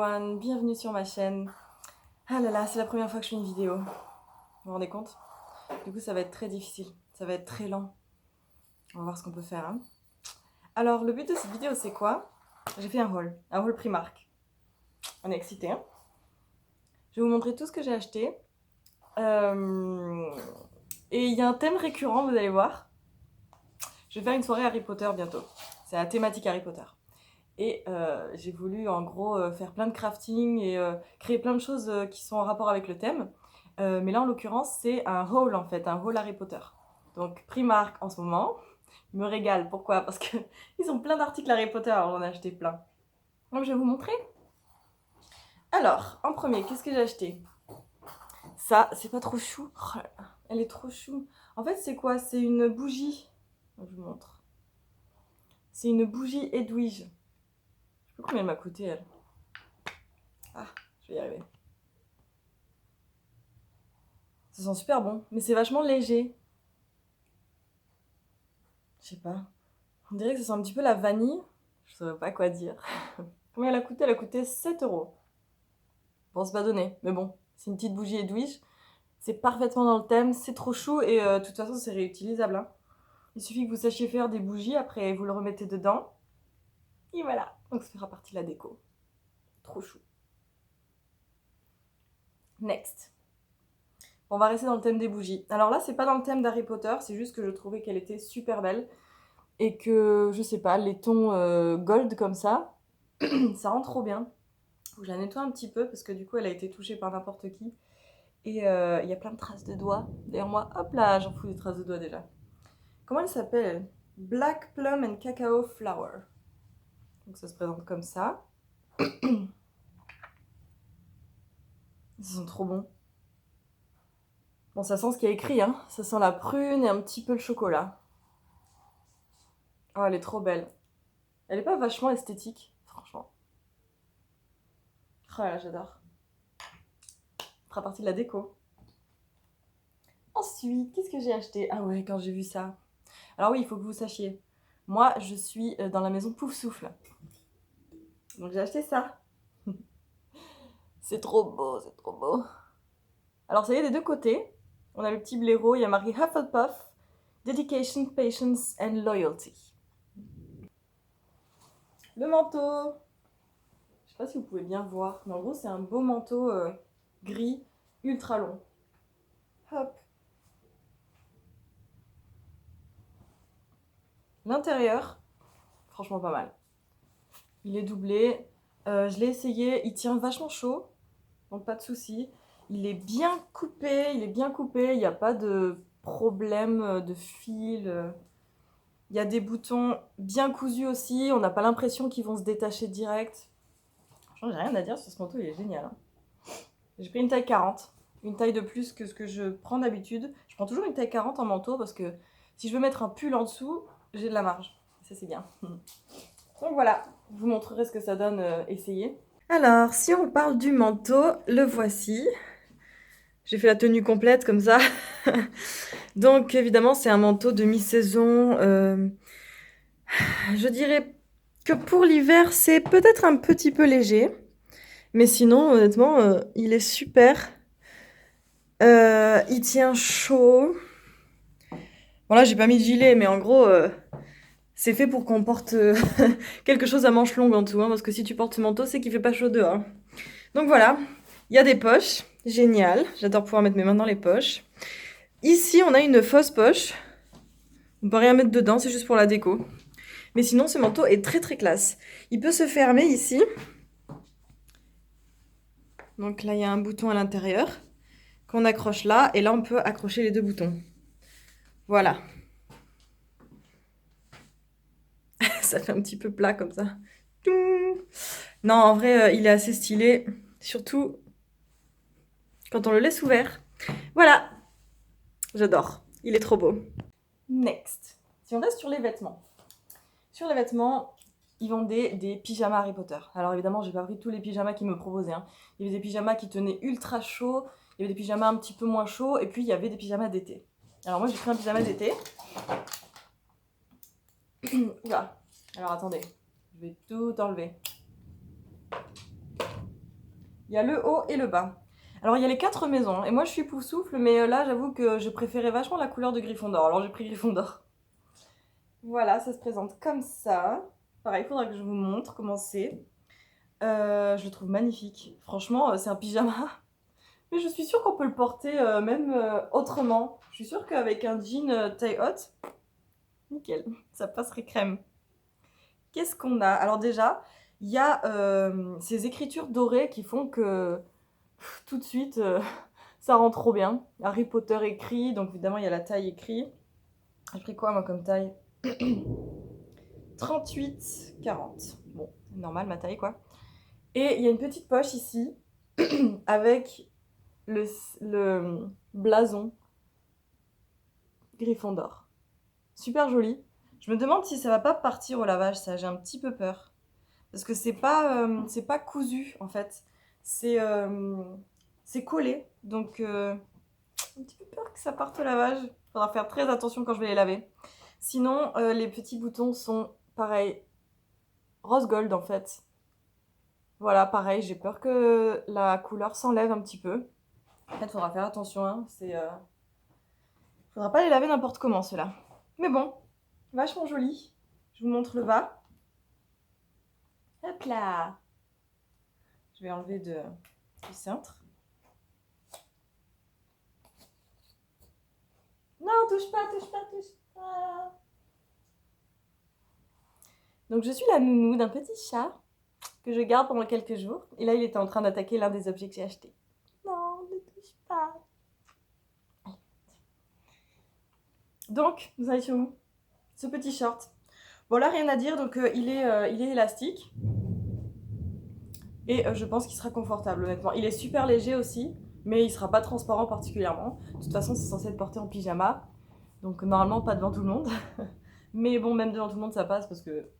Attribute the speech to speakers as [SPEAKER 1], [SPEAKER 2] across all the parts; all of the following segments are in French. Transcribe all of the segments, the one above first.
[SPEAKER 1] everyone, bienvenue sur ma chaîne. Ah là là, c'est la première fois que je fais une vidéo. Vous vous rendez compte? Du coup, ça va être très difficile, ça va être très lent. On va voir ce qu'on peut faire. Hein. Alors, le but de cette vidéo, c'est quoi? J'ai fait un haul Primark. On est excités. Hein, je vais vous montrer tout ce que j'ai acheté. Et il y a un thème récurrent, vous allez voir. Je vais faire une soirée Harry Potter bientôt. C'est la thématique Harry Potter. Et j'ai voulu en gros faire plein de crafting et créer plein de choses qui sont en rapport avec le thème. Mais là en l'occurrence c'est un haul en fait, un haul Harry Potter. Donc Primark en ce moment me régale. Pourquoi? Parce que ils ont plein d'articles Harry Potter, alors j'en ai acheté plein. Donc je vais vous montrer. Alors en premier, qu'est-ce que j'ai acheté? Ça, c'est pas trop chou. Oh, elle est trop chou. En fait c'est quoi? C'est une bougie. Je vous montre. C'est une bougie Edwige. Je sais pas combien elle m'a coûté elle. Ah, je vais y arriver. Ça sent super bon, mais c'est vachement léger. Je sais pas. On dirait que ça sent un petit peu la vanille. Je saurais pas quoi dire. Combien elle a coûté? Elle a coûté 7 €. Bon, c'est pas donné, mais bon, c'est une petite bougie Edwige. C'est parfaitement dans le thème, c'est trop chou et de toute façon c'est réutilisable. Hein. Il suffit que vous sachiez faire des bougies, après vous le remettez dedans. Et voilà, donc ça fera partie de la déco. Trop chou. Next. On va rester dans le thème des bougies. Alors là, c'est pas dans le thème d'Harry Potter, c'est juste que je trouvais qu'elle était super belle. Et que, je sais pas, les tons gold comme ça, ça rend trop bien. Faut que je la nettoie un petit peu parce que du coup, elle a été touchée par n'importe qui. Et il y a plein de traces de doigts. Derrière moi, hop là, j'en fous des traces de doigts déjà. Comment elle s'appelle? Black Plum and Cacao Flower. Donc ça se présente comme ça. Ils sont trop bons. Bon, ça sent ce qu'il y a écrit, hein. Ça sent la prune et un petit peu le chocolat. Oh, elle est trop belle. Elle est pas vachement esthétique, franchement. Oh là, j'adore. Ça fera partie de la déco. Ensuite, qu'est-ce que j'ai acheté? Ah ouais, quand j'ai vu ça. Alors oui, il faut que vous sachiez. Moi, je suis dans la maison Pouf Souffle. Donc j'ai acheté ça. C'est trop beau, c'est trop beau. Alors ça y est, des deux côtés, on a le petit blaireau, il y a marqué Hufflepuff, Dedication, Patience and Loyalty. Le manteau. Je sais pas si vous pouvez bien voir, mais en gros c'est un beau manteau gris, ultra long. Hop. L'intérieur, franchement pas mal. Il est doublé. Je l'ai essayé, il tient vachement chaud, donc pas de souci. Il est bien coupé, il n'y a pas de problème de fil. Il y a des boutons bien cousus aussi, on n'a pas l'impression qu'ils vont se détacher direct. Franchement, j'ai rien à dire sur ce manteau, il est génial. Hein. J'ai pris une taille 40, une taille de plus que ce que je prends d'habitude. Je prends toujours une taille 40 en manteau parce que si je veux mettre un pull en dessous, j'ai de la marge. Ça, c'est bien. Donc voilà, je vous montrerai ce que ça donne essayer. Alors, si on parle du manteau, le voici. J'ai fait la tenue complète comme ça. Donc évidemment, c'est un manteau de mi-saison. Je dirais que pour l'hiver, c'est peut-être un petit peu léger. Mais sinon, honnêtement, il est super. Il tient chaud. Bon là, j'ai pas mis de gilet, mais en gros, c'est fait pour qu'on porte quelque chose à manches longues en tout. Hein, parce que si tu portes ce manteau, c'est qu'il fait pas chaud dehors. Donc voilà, il y a des poches. Génial. J'adore pouvoir mettre mes mains dans les poches. Ici, on a une fausse poche. On peut rien mettre dedans, c'est juste pour la déco. Mais sinon, ce manteau est très très classe. Il peut se fermer ici. Donc là, il y a un bouton à l'intérieur qu'on accroche là. Et là, on peut accrocher les deux boutons. Voilà. Ça fait un petit peu plat comme ça. Non, en vrai, il est assez stylé. Surtout quand on le laisse ouvert. Voilà. J'adore. Il est trop beau. Next. Si on reste sur les vêtements. Sur les vêtements, ils vendaient des pyjamas Harry Potter. Alors évidemment, j'ai pas pris tous les pyjamas qu'ils me proposaient. Hein. Il y avait des pyjamas qui tenaient ultra chaud, il y avait des pyjamas un petit peu moins chauds, et puis il y avait des pyjamas d'été. Alors moi, j'ai pris un pyjama d'été. Oula. Alors attendez, je vais tout enlever. Il y a le haut et le bas. Alors il y a les 4 maisons, et moi je suis Poufsouffle, mais là j'avoue que je préférais vachement la couleur de Gryffondor, alors j'ai pris Gryffondor. Voilà, ça se présente comme ça. Pareil, il faudra que je vous montre comment c'est. Je le trouve magnifique. Franchement, c'est un pyjama. Mais je suis sûre qu'on peut le porter même autrement. Je suis sûre qu'avec un jean taille haute, nickel, ça passerait crème. Qu'est-ce qu'on a? Alors déjà, il y a ces écritures dorées qui font que tout de suite, ça rend trop bien. Harry Potter écrit, donc évidemment il y a la taille écrit. J'ai pris quoi moi comme taille? 38-40. Bon, normal ma taille quoi. Et il y a une petite poche ici avec le blason Gryffondor. Super joli. Je me demande si ça va pas partir au lavage, ça, j'ai un petit peu peur. Parce que c'est pas cousu en fait. C'est c'est collé. Donc un petit peu peur que ça parte au lavage. Faudra faire très attention quand je vais les laver. Sinon, les petits boutons sont pareil, rose gold en fait. Voilà, pareil, j'ai peur que la couleur s'enlève un petit peu. En fait, faudra faire attention, hein. Faudra pas les laver n'importe comment, ceux-là. Mais bon, vachement joli. Je vous montre le bas. Hop là. Je vais enlever du cintre. Non, touche pas, touche pas, touche pas. Donc je suis la nounou d'un petit chat que je garde pendant quelques jours. Et là, il était en train d'attaquer l'un des objets que j'ai achetés. Non, ne touche pas. Donc, nous allons sur où? Ce petit short. Bon, là, rien à dire. Donc, il est élastique. Et je pense qu'il sera confortable, honnêtement. Il est super léger aussi, mais il sera pas transparent particulièrement. De toute façon, c'est censé être porté en pyjama. Donc, normalement, pas devant tout le monde. Mais bon, même devant tout le monde, ça passe parce que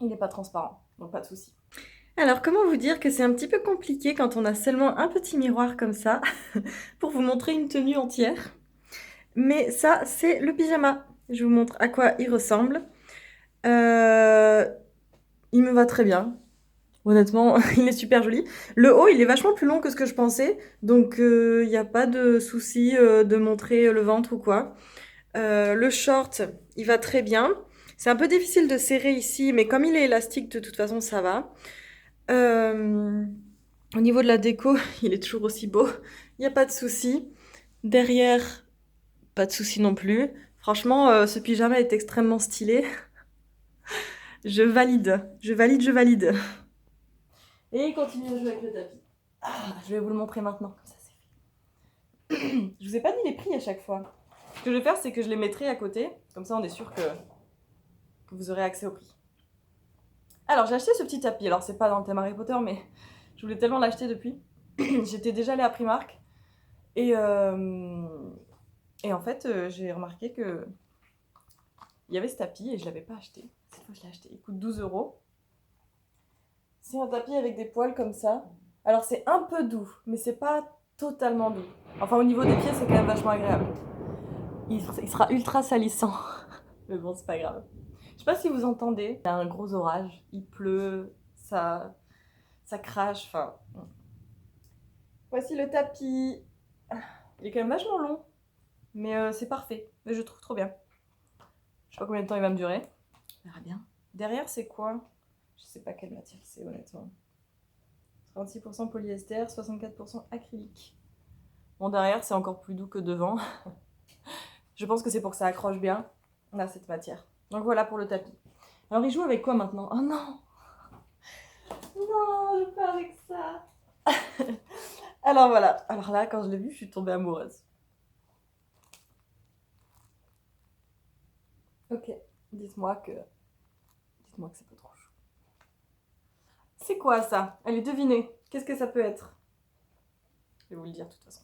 [SPEAKER 1] il n'est pas transparent. Donc, pas de souci. Alors, comment vous dire que c'est un petit peu compliqué quand on a seulement un petit miroir comme ça pour vous montrer une tenue entière. Mais ça, c'est le pyjama. Je vous montre à quoi il ressemble. Il me va très bien. Honnêtement, il est super joli. Le haut, il est vachement plus long que ce que je pensais. Donc, il n'y a pas de souci de montrer le ventre ou quoi. Le short, il va très bien. C'est un peu difficile de serrer ici, mais comme il est élastique, de toute façon, ça va. Au niveau de la déco, il est toujours aussi beau. Il n'y a pas de souci. Derrière, pas de souci non plus. Franchement, ce pyjama est extrêmement stylé. Je valide, je valide, je valide. Et il continue à jouer avec le tapis. Ah, je vais vous le montrer maintenant, comme ça c'est fait. Je vous ai pas dit les prix à chaque fois. Ce que je vais faire, c'est que je les mettrai à côté. Comme ça, on est sûr que vous aurez accès au prix. Alors, j'ai acheté ce petit tapis. Alors, c'est pas dans le thème Harry Potter, mais je voulais tellement l'acheter depuis. J'étais déjà allée à Primark. Et en fait, j'ai remarqué que il y avait ce tapis et je l'avais pas acheté. Cette fois, je l'ai acheté. Il coûte 12 euros. C'est un tapis avec des poils comme ça. Alors, c'est un peu doux, mais c'est pas totalement doux. Enfin, au niveau des pieds, c'est quand même vachement agréable. Il sera ultra salissant. Mais bon, c'est pas grave. Je sais pas si vous entendez. Il y a un gros orage. Il pleut. Ça crache. Enfin. Voici le tapis. Il est quand même vachement long. Mais c'est parfait. Mais je trouve trop bien. Je sais pas combien de temps il va me durer. On verra bien. Derrière, c'est quoi? Je sais pas quelle matière c'est, honnêtement. 36% polyester, 64% acrylique. Bon, derrière, c'est encore plus doux que devant. Je pense que c'est pour que ça accroche bien. On a cette matière. Donc voilà pour le tapis. Alors, il joue avec quoi maintenant? Oh non! Non, je pas avec ça. Alors voilà. Alors là, quand je l'ai vu, je suis tombée amoureuse. Ok, dites-moi que c'est pas trop chaud. C'est quoi ça? Allez, devinez. Qu'est-ce que ça peut être? Je vais vous le dire de toute façon.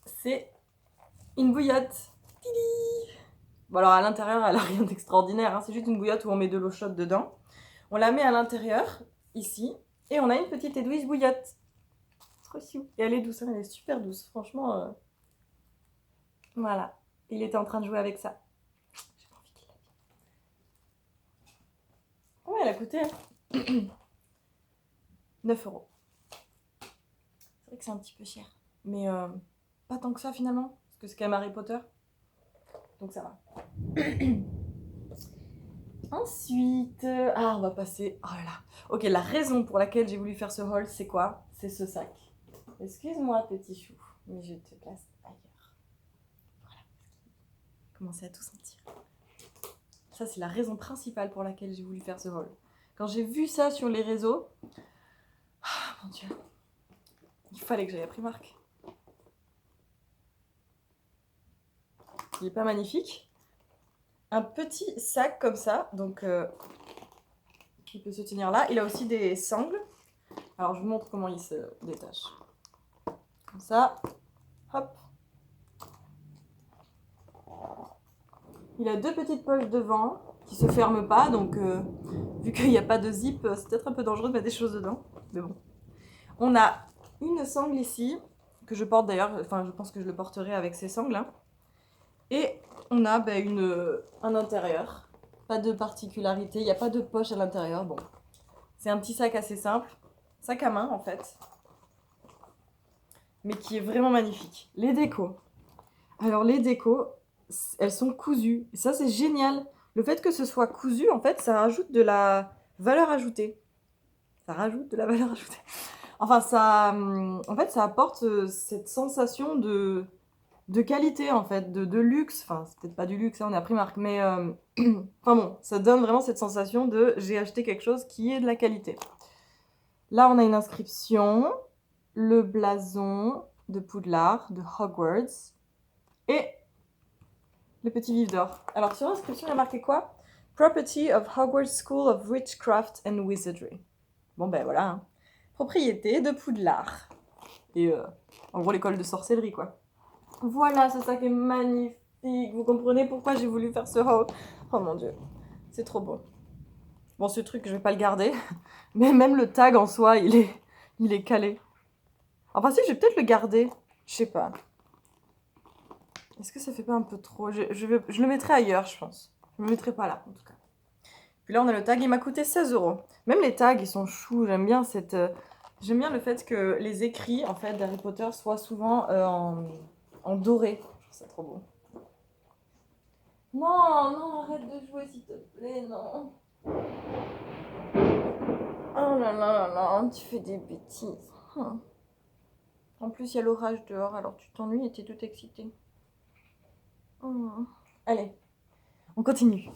[SPEAKER 1] C'est une bouillotte. Tili. Bon alors à l'intérieur, elle a rien d'extraordinaire. Hein. C'est juste une bouillotte où on met de l'eau chaude dedans. On la met à l'intérieur, ici, et on a une petite édouise bouillotte. Trop chou. Et elle est douce, hein, elle est super douce. Franchement, voilà. Il était en train de jouer avec ça. J'ai pas envie qu'il la vienne. Combien elle a coûté hein 9 euros. C'est vrai que c'est un petit peu cher. Mais pas tant que ça finalement. Parce que c'est quand même Harry Potter. Donc ça va. Ensuite, on va passer. Oh là là. Ok, la raison pour laquelle j'ai voulu faire ce haul, c'est quoi? C'est ce sac. Excuse-moi, petit chou, mais je te place ailleurs. Voilà. Commencez à tout sentir. Ça, c'est la raison principale pour laquelle j'ai voulu faire ce haul. Quand j'ai vu ça sur les réseaux, mon Dieu, il fallait que j'aille à Primark. Il est pas magnifique? Un petit sac comme ça, donc il peut se tenir là. Il a aussi des sangles. Alors je vous montre comment il se détache. Comme ça, hop. Il a deux petites poches devant qui se ferment pas, donc vu qu'il n'y a pas de zip, c'est peut-être un peu dangereux de mettre des choses dedans. Mais bon. On a une sangle ici, que je porte d'ailleurs, enfin je pense que je le porterai avec ces sangles. Hein. Et on a un intérieur. Pas de particularité, il n'y a pas de poche à l'intérieur. Bon, c'est un petit sac assez simple, sac à main en fait, mais qui est vraiment magnifique. Les décos. Alors les décos, elles sont cousues. Et ça c'est génial. Le fait que ce soit cousu, en fait, ça rajoute de la valeur ajoutée. Ça rajoute de la valeur ajoutée. Enfin, en fait, ça apporte cette sensation de qualité, en fait, de luxe. Enfin, c'est peut-être pas du luxe, hein, on est à Primark, mais enfin bon, ça donne vraiment cette sensation de j'ai acheté quelque chose qui est de la qualité. Là, on a une inscription, le blason de Poudlard, de Hogwarts, et le petit vif d'or. Alors, sur l'inscription, il y a marqué quoi? Property of Hogwarts School of Witchcraft and Wizardry. Bon, ben voilà. Hein. Propriété de Poudlard. Et en gros, l'école de sorcellerie, quoi. Voilà, ce sac est magnifique. Vous comprenez pourquoi j'ai voulu faire ce haul? Oh mon dieu, c'est trop beau. Bon, ce truc, je vais pas le garder. Mais même le tag en soi, il est calé. Enfin, si, je vais peut-être le garder. Je sais pas. Est-ce que ça fait pas un peu trop? Je le mettrai ailleurs, je pense. Je le mettrai pas là, en tout cas. Puis là, on a le tag. Il m'a coûté 16 €. Même les tags, ils sont choux. J'aime bien j'aime bien le fait que les écrits, en fait, d'Harry Potter soient souvent en doré. Je trouve ça trop beau. Non, non, arrête de jouer, s'il te plaît, non. Oh là là là là, tu fais des bêtises. En plus, il y a l'orage dehors, alors tu t'ennuies et t'es toute excitée. Allez, on continue.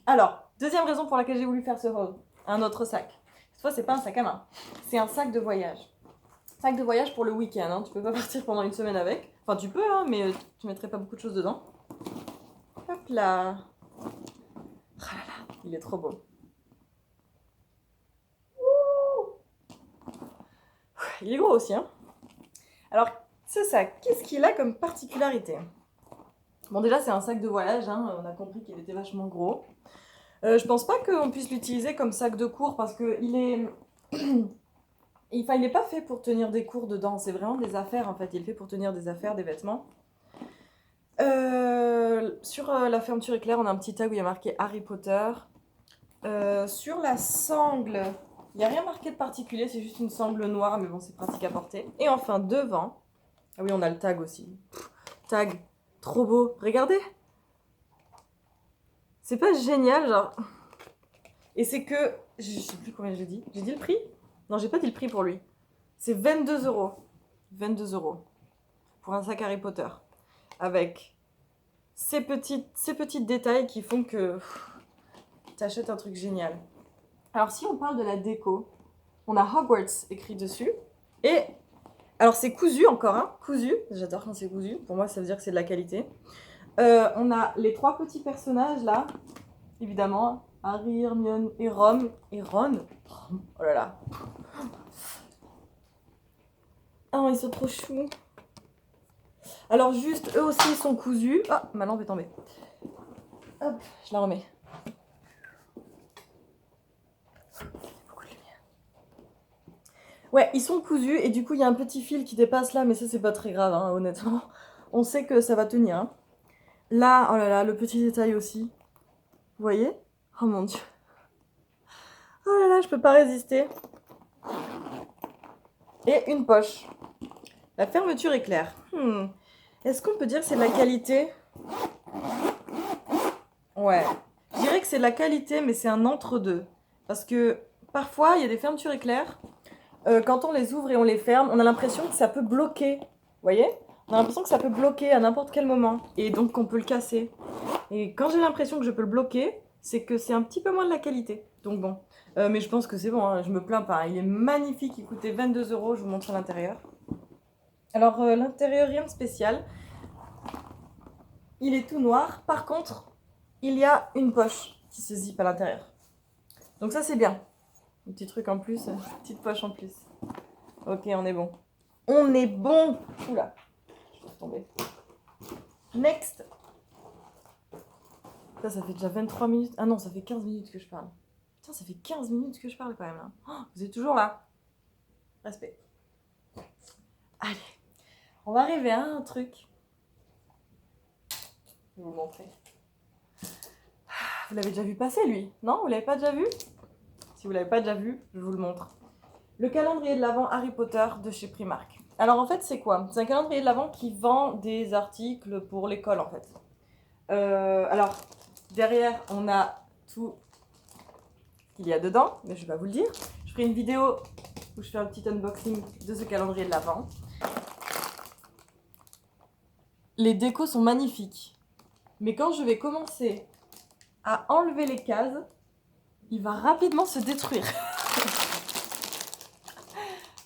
[SPEAKER 1] Alors, deuxième raison pour laquelle j'ai voulu faire ce haul, un autre sac. Cette fois, c'est pas un sac à main, c'est un sac de voyage. Sac de voyage pour le week-end, hein. Tu peux pas partir pendant une semaine avec. Enfin, tu peux, hein, mais tu mettrais pas beaucoup de choses dedans. Hop là. Oh là là, il est trop beau. Il est gros aussi, hein. Alors, ce sac, qu'est-ce qu'il a comme particularité? Bon, déjà, c'est un sac de voyage, hein. On a compris qu'il était vachement gros. Je pense pas qu'on puisse l'utiliser comme sac de cours parce qu'il est... Enfin, il n'est pas fait pour tenir des cours dedans. C'est vraiment des affaires, en fait. Il est fait pour tenir des affaires, des vêtements. Sur la fermeture éclair, on a un petit tag où il y a marqué Harry Potter. Sur la sangle, il n'y a rien marqué de particulier, c'est juste une sangle noire, mais bon, c'est pratique à porter. Et enfin, devant, ah oui, on a le tag aussi. Tag, trop beau, regardez. C'est pas génial, genre. Et c'est que, je sais plus combien j'ai dit. J'ai dit le prix? Non, j'ai pas dit le prix pour lui. C'est 22 €. 22 € pour un sac Harry Potter. Avec ces petits détails qui font que t'achètes un truc génial. Alors, si on parle de la déco, on a Hogwarts écrit dessus. Et alors, c'est cousu encore, hein, cousu. J'adore quand c'est cousu. Pour moi, ça veut dire que c'est de la qualité. On a les trois petits personnages là, évidemment. Harry, Hermione et Ron. Oh là là. Oh, ils sont trop choux. Alors, juste, eux aussi, ils sont cousus. Oh, ma lampe est tombée. Hop, je la remets. Ouais, ils sont cousus et du coup il y a un petit fil qui dépasse là, mais ça c'est pas très grave, hein, honnêtement. On sait que ça va tenir. Hein. Là, oh là là, le petit détail aussi. Vous voyez? Oh mon dieu. Oh là là, je peux pas résister. Et une poche. La fermeture éclair. Est-ce qu'on peut dire que c'est de la qualité? Ouais. Je dirais que c'est de la qualité, mais c'est un entre-deux. Parce que parfois, il y a des fermetures éclair. Quand on les ouvre et on les ferme, on a l'impression que ça peut bloquer. Vous voyez? On a l'impression que ça peut bloquer à n'importe quel moment. Et donc qu'on peut le casser. Et quand j'ai l'impression que je peux le bloquer, c'est que c'est un petit peu moins de la qualité. Donc bon. Mais je pense que c'est bon, hein, je me plains pas. Il est magnifique, il coûtait 22 €. Je vous montre l'intérieur. Alors, l'intérieur, rien de spécial. Il est tout noir. Par contre, il y a une poche qui se zippe à l'intérieur. Donc ça, c'est bien. Un petit truc en plus, petite poche en plus. Ok, on est bon. On est bon. Oula, je vais tomber. Next. Ça fait déjà 23 minutes. Ah non, ça fait 15 minutes que je parle. Putain, ça fait 15 minutes que je parle quand même. Là. Oh, vous êtes toujours là. Respect. Allez, on va arriver à un truc. Je vais vous montrer. Vous l'avez déjà vu passer, lui? Non, vous l'avez pas déjà vu? Si vous l'avez pas déjà vu, je vous le montre. Le calendrier de l'Avent Harry Potter de chez Primark. Alors en fait, c'est quoi? C'est un calendrier de l'Avent qui vend des articles pour l'école en fait. Alors, derrière, on a tout ce qu'il y a dedans, mais je vais pas vous le dire. Je ferai une vidéo où je fais un petit unboxing de ce calendrier de l'Avent. Les décos sont magnifiques. Mais quand je vais commencer à enlever les cases, il va rapidement se détruire.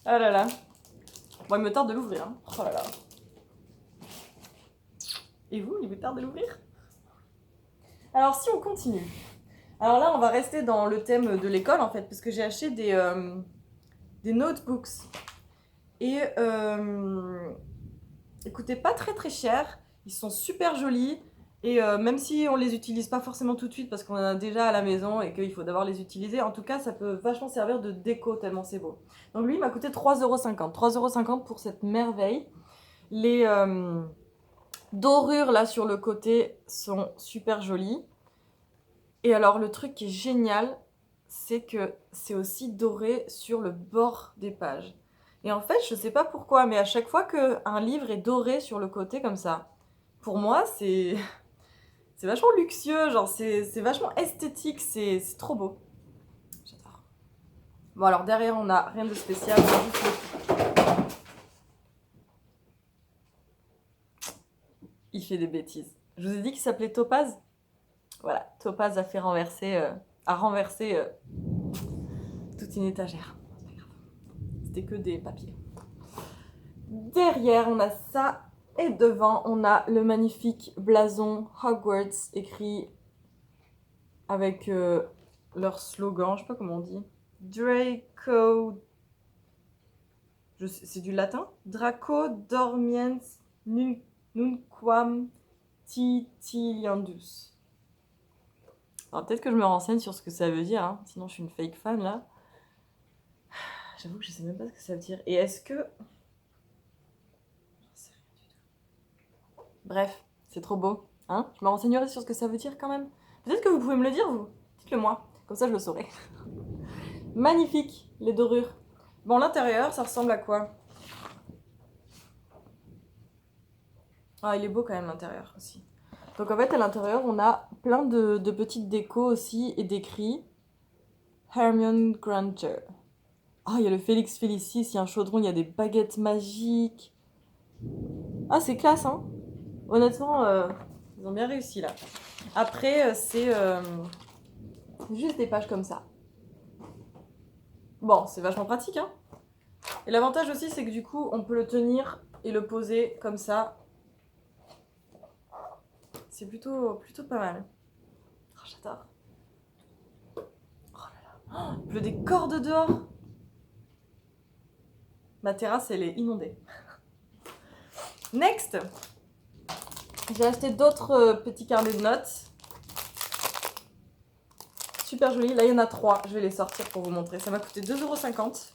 [SPEAKER 1] Ah là là. Bon, il me tarde de l'ouvrir. Hein. Oh là là. Et vous, il vous tarde de l'ouvrir? Alors, si on continue. Alors là, on va rester dans le thème de l'école, en fait, parce que j'ai acheté des notebooks. Et ils coûtaient pas très très cher. Ils sont super jolis. Et même si on les utilise pas forcément tout de suite, parce qu'on en a déjà à la maison et qu'il faut d'abord les utiliser, en tout cas, ça peut vachement servir de déco, tellement c'est beau. Donc lui, il m'a coûté 3,50 €. 3,50 € pour cette merveille. Les dorures là sur le côté sont super jolies. Et alors le truc qui est génial, c'est que c'est aussi doré sur le bord des pages. Et en fait, je sais pas pourquoi, mais à chaque fois qu'un livre est doré sur le côté comme ça, pour moi, c'est vachement luxueux, genre c'est vachement esthétique, c'est trop beau. J'adore. Bon alors derrière, on a rien de spécial, on a juste il fait des bêtises. Je vous ai dit qu'il s'appelait Topaz. Voilà, Topaz a renversé toute une étagère. C'est pas grave. C'était que des papiers. Derrière, on a ça. Et devant, on a le magnifique blason Hogwarts écrit avec leur slogan, je sais pas comment on dit. Draco. C'est du latin? Draco dormiens nunquam titiliandus. Alors peut-être que je me renseigne sur ce que ça veut dire, hein. Sinon je suis une fake fan là. J'avoue que je sais même pas ce que ça veut dire. Et est-ce que... J'en sais rien du tout. Bref, c'est trop beau. Hein, je me renseignerai sur ce que ça veut dire quand même. Peut-être que vous pouvez me le dire, vous. Dites-le moi. Comme ça, je le saurai. Magnifique, les dorures. Bon, l'intérieur, ça ressemble à quoi? Ah, il est beau quand même, l'intérieur aussi. Donc en fait, à l'intérieur, on a plein de petites décos aussi et d'écrits. Hermione Granger. Ah, il y a le Félix Félicis, il y a un chaudron, il y a des baguettes magiques. Ah, c'est classe, hein. Honnêtement, ils ont bien réussi là. Après, c'est juste des pages comme ça. Bon, c'est vachement pratique, hein. Et l'avantage aussi, c'est que du coup, on peut le tenir et le poser comme ça. C'est plutôt pas mal. Oh, j'adore. Oh là là. Oh, il pleut des cordes dehors. Ma terrasse, elle est inondée. Next. J'ai acheté d'autres petits carnets de notes. Super joli. Là, il y en a 3. Je vais les sortir pour vous montrer. Ça m'a coûté 2,50 €.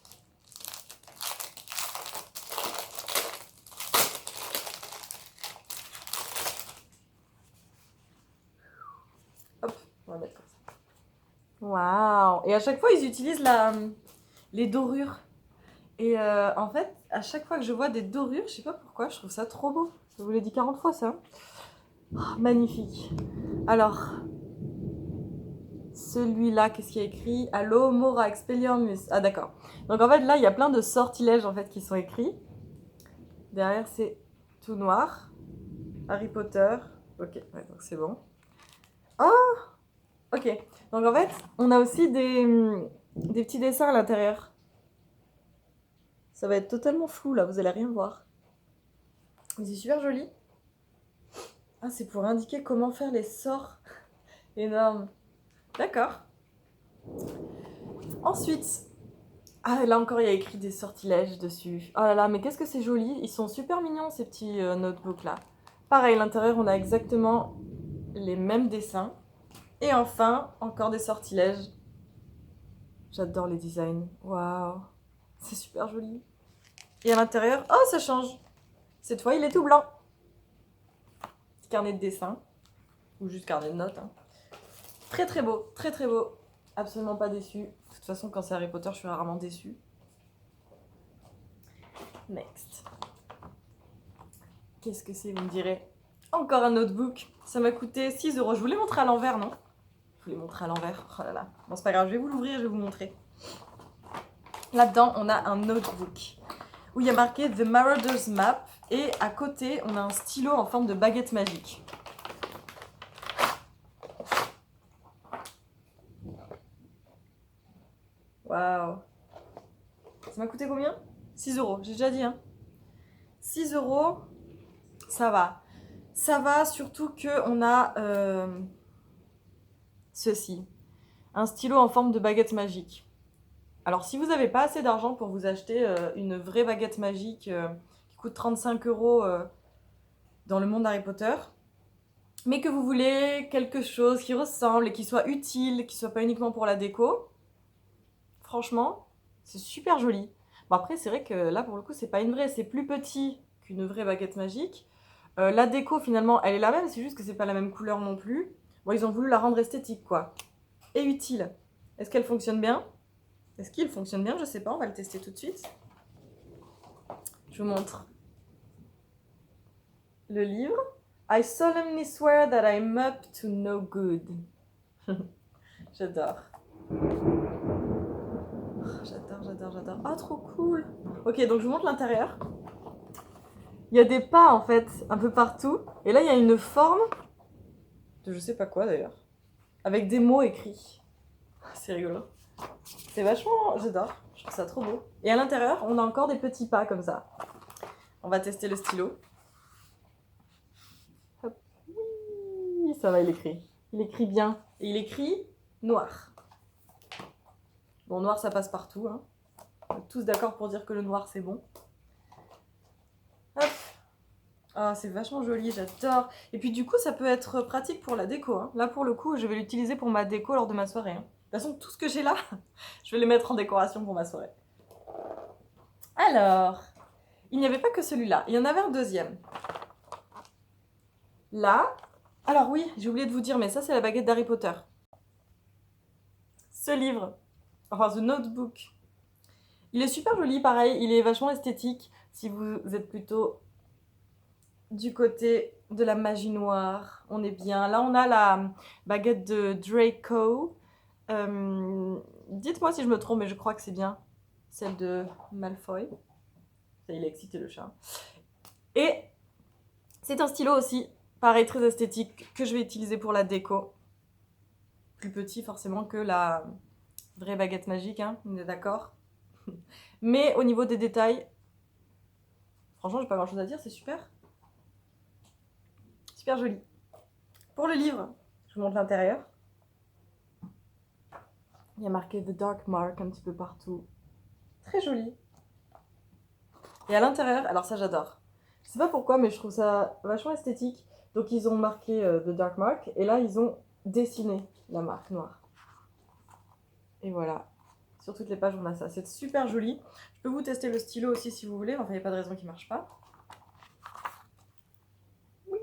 [SPEAKER 1] Hop, on va mettre comme ça. Waouh! Et à chaque fois, ils utilisent les dorures. Et en fait, à chaque fois que je vois des dorures, je sais pas pourquoi, je trouve ça trop beau. Je vous l'ai dit 40 fois ça. Oh, magnifique. Alors, celui-là, qu'est-ce qu'il y a écrit? Allo Mora Expelliarmus. Ah d'accord. Donc en fait là, il y a plein de sortilèges en fait qui sont écrits. Derrière c'est tout noir. Harry Potter. Ok, ouais, donc c'est bon. Oh, ok. Donc en fait, on a aussi des petits dessins à l'intérieur. Ça va être totalement flou là, vous allez rien voir. Mais c'est super joli. Ah, c'est pour indiquer comment faire les sorts. Énorme. D'accord. Ensuite, ah là encore il y a écrit des sortilèges dessus. Oh là là, mais qu'est-ce que c'est joli. Ils sont super mignons ces petits notebooks là. Pareil, à l'intérieur on a exactement les mêmes dessins. Et enfin, encore des sortilèges. J'adore les designs. Waouh. C'est super joli. Et à l'intérieur, oh ça change. Cette fois il est tout blanc. Petit carnet de dessin. Ou juste carnet de notes. Hein. Très très beau, très très beau. Absolument pas déçu. De toute façon, quand c'est Harry Potter, je suis rarement déçue. Next. Qu'est-ce que c'est, vous me direz? Encore un notebook. Ça m'a coûté 6 euros. Je vous l'ai montré à l'envers, non? Je vous l'ai montré à l'envers. Oh là là. Bon, c'est pas grave, je vais vous l'ouvrir, je vais vous montrer. Là-dedans, on a un notebook où il y a marqué The Marauders Map. Et à côté, on a un stylo en forme de baguette magique. Waouh. Ça m'a coûté combien? 6 euros, j'ai déjà dit, hein. 6 euros, ça va. Ça va, surtout qu'on a ceci. Un stylo en forme de baguette magique. Alors, si vous n'avez pas assez d'argent pour vous acheter une vraie baguette magique qui coûte 35 euros dans le monde d'Harry Potter, mais que vous voulez quelque chose qui ressemble et qui soit utile, qui soit pas uniquement pour la déco, franchement, c'est super joli. Bon, après, c'est vrai que là, pour le coup, c'est pas une vraie, c'est plus petit qu'une vraie baguette magique. La déco, finalement, elle est la même, c'est juste que c'est pas la même couleur non plus. Bon, ils ont voulu la rendre esthétique, quoi. Et utile. Est-ce qu'elle fonctionne bien? Est-ce qu'il fonctionne bien? Je sais pas, on va le tester tout de suite. Je vous montre le livre. I solemnly swear that I'm up to no good. J'adore. J'adore. Ah, trop cool. Ok, donc je vous montre l'intérieur. Il y a des pas, en fait, un peu partout. Et là, il y a une forme de je sais pas quoi, d'ailleurs. Avec des mots écrits. C'est rigolo. C'est vachement... J'adore. Je trouve ça trop beau. Et à l'intérieur, on a encore des petits pas comme ça. On va tester le stylo. Hop. Oui, ça va, il écrit. Il écrit bien. Et il écrit noir. Bon, noir, ça passe partout. Hein. On est tous d'accord pour dire que le noir, c'est bon. Hop. Ah, c'est vachement joli, j'adore. Et puis du coup, ça peut être pratique pour la déco. Hein. Là, pour le coup, je vais l'utiliser pour ma déco lors de ma soirée. Hein. De toute façon, tout ce que j'ai là, je vais les mettre en décoration pour ma soirée. Alors, il n'y avait pas que celui-là. Il y en avait un deuxième. Là. Alors oui, j'ai oublié de vous dire, mais ça, c'est la baguette d'Harry Potter. Ce livre, enfin ce notebook, il est super joli, pareil. Il est vachement esthétique. Si vous êtes plutôt du côté de la magie noire, on est bien. Là, on a la baguette de Draco. Dites-moi si je me trompe, mais je crois que c'est bien celle de Malfoy. Ça, il a excité le chat. Et c'est un stylo aussi, pareil, très esthétique, que je vais utiliser pour la déco. Plus petit forcément que la vraie baguette magique, hein, on est d'accord. Mais au niveau des détails, franchement, j'ai pas grand chose à dire, c'est super. Super joli. Pour le livre, je vous montre l'intérieur. Il y a marqué The Dark Mark un petit peu partout. Très joli. Et à l'intérieur, alors ça j'adore. Je sais pas pourquoi, mais je trouve ça vachement esthétique. Donc ils ont marqué The Dark Mark, et là ils ont dessiné la marque noire. Et voilà. Sur toutes les pages, on a ça. C'est super joli. Je peux vous tester le stylo aussi si vous voulez. Enfin, il n'y a pas de raison qu'il ne marche pas. Oui.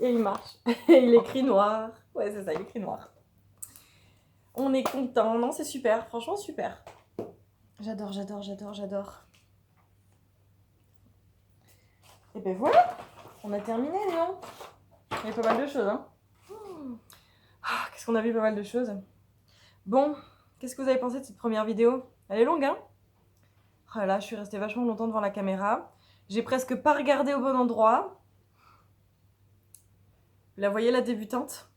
[SPEAKER 1] Et il marche. Et il écrit noir. Ouais, c'est ça, il écrit noir. On est content. Non, c'est super. Franchement, super. J'adore. Et ben voilà, on a terminé, Léon. Il y a pas mal de choses, hein. Qu'est-ce qu'on a vu, pas mal de choses. Bon, qu'est-ce que vous avez pensé de cette première vidéo? Elle est longue, hein? Oh là, je suis restée vachement longtemps devant la caméra. J'ai presque pas regardé au bon endroit. Vous la voyez, la débutante?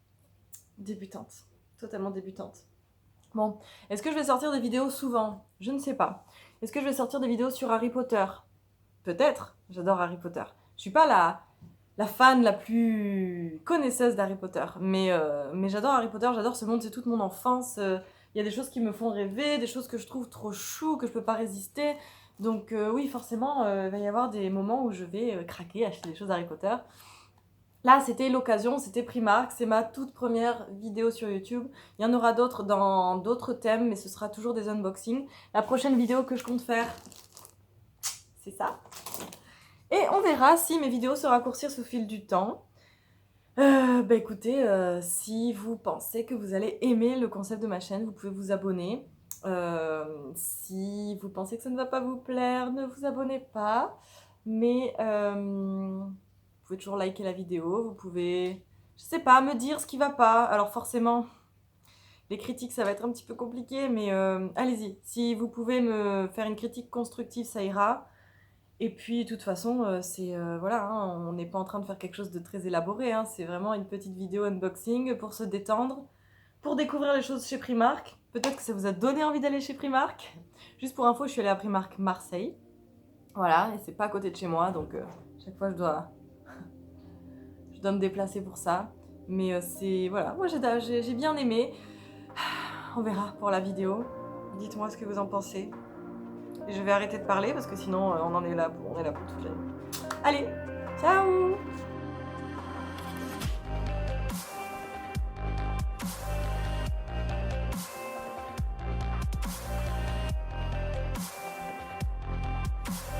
[SPEAKER 1] Débutante. Totalement débutante. Bon, est-ce que je vais sortir des vidéos souvent? Je ne sais pas. Est-ce que je vais sortir des vidéos sur Harry Potter? Peut-être. J'adore Harry Potter. Je suis pas la fan la plus connaisseuse d'Harry Potter. Mais j'adore Harry Potter, j'adore ce monde, c'est toute mon enfance. Il y a des choses qui me font rêver, des choses que je trouve trop chou, que je peux pas résister. Donc oui, forcément, il va y avoir des moments où je vais craquer, acheter des choses Harry Potter. Là, c'était l'occasion, c'était Primark, c'est ma toute première vidéo sur YouTube. Il y en aura d'autres dans d'autres thèmes, mais ce sera toujours des unboxings. La prochaine vidéo que je compte faire, c'est ça. Et on verra si mes vidéos se raccourcissent au fil du temps. Bah écoutez, si vous pensez que vous allez aimer le concept de ma chaîne, vous pouvez vous abonner. Si vous pensez que ça ne va pas vous plaire, ne vous abonnez pas. Mais vous pouvez toujours liker la vidéo, vous pouvez, je sais pas, me dire ce qui va pas. Alors forcément, les critiques, ça va être un petit peu compliqué, mais allez-y. Si vous pouvez me faire une critique constructive, ça ira. Et puis, de toute façon, c'est voilà, hein, on n'est pas en train de faire quelque chose de très élaboré. Hein, c'est vraiment une petite vidéo unboxing pour se détendre, pour découvrir les choses chez Primark. Peut-être que ça vous a donné envie d'aller chez Primark. Juste pour info, je suis allée à Primark Marseille. Voilà, et c'est pas à côté de chez moi, donc chaque fois je dois me déplacer pour ça. Mais c'est voilà, moi j'ai bien aimé. On verra pour la vidéo. Dites-moi ce que vous en pensez. Et je vais arrêter de parler parce que sinon on est là pour toute la nuit. Allez, ciao!